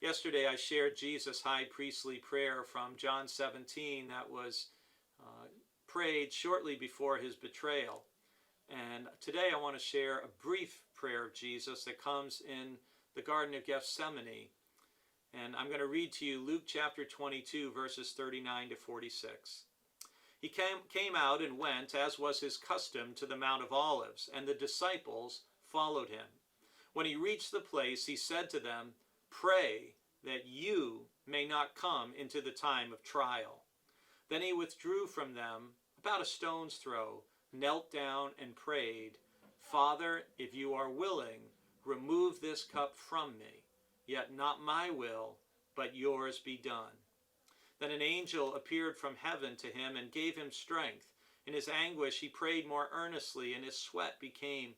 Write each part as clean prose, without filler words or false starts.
Yesterday I shared Jesus' high priestly prayer from John 17 that was prayed shortly before his betrayal. And today I want to share a brief prayer of Jesus that comes in the Garden of Gethsemane. And I'm going to read to you Luke chapter 22, verses 39 to 46. He came out and went, as was his custom, to the Mount of Olives, and the disciples followed him. When he reached the place, he said to them, "Pray that you may not come into the time of trial." Then he withdrew from them about a stone's throw, knelt down and prayed, "Father, if you are willing, remove this cup from me. Yet not my will, but yours be done." Then an angel appeared from heaven to him and gave him strength. In his anguish he prayed more earnestly, and his sweat became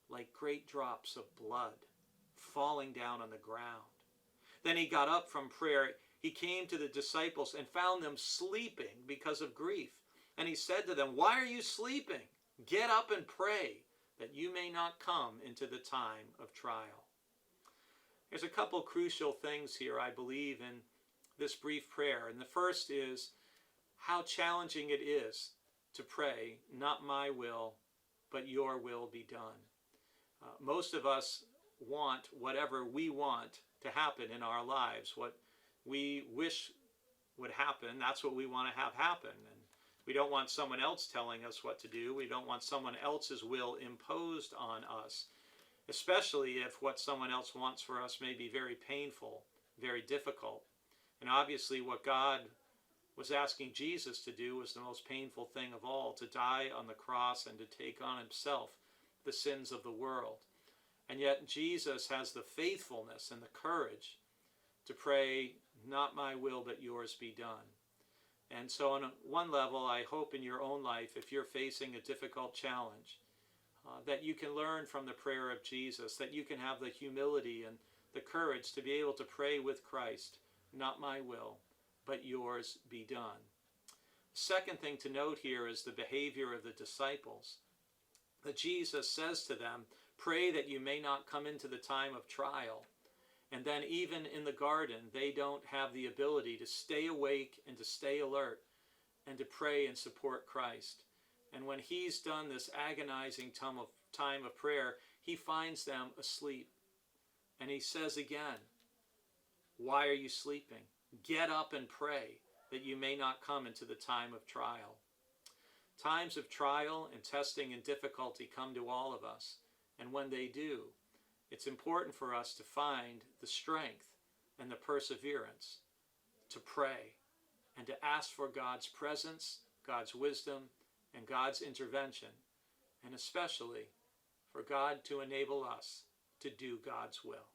like great drops of blood falling down on the ground. Then he got up from prayer. He came to the disciples and found them sleeping because of grief. And he said to them, "Why are you sleeping? Get up and pray, that you may not come into the time of trial." There's a couple crucial things here, I believe, in this brief prayer. And the first is how challenging it is to pray, "Not my will, but your will be done." Most of us want whatever we want to happen in our lives. What we wish would happen, that's what we want to have happen. And we don't want someone else telling us what to do. We don't want someone else's will imposed on us, especially if what someone else wants for us may be very painful, very difficult. And obviously what God was asking Jesus to do was the most painful thing of all, to die on the cross and to take on himself the sins of the world. And yet Jesus has the faithfulness and the courage to pray, "Not my will, but yours be done." And so on one level, I hope in your own life, if you're facing a difficult challenge, that you can learn from the prayer of Jesus, that you can have the humility and the courage to be able to pray with Christ, "Not my will, but yours be done." The second thing to note here is the behavior of the disciples. That Jesus says to them, "Pray that you may not come into the time of trial." And then even in the garden, they don't have the ability to stay awake and to stay alert and to pray and support Christ. And when he's done this agonizing time of prayer, he finds them asleep. And he says again, "Why are you sleeping? Get up and pray, that you may not come into the time of trial." Times of trial and testing and difficulty come to all of us. And when they do, it's important for us to find the strength and the perseverance to pray and to ask for God's presence, God's wisdom, and God's intervention, and especially for God to enable us to do God's will.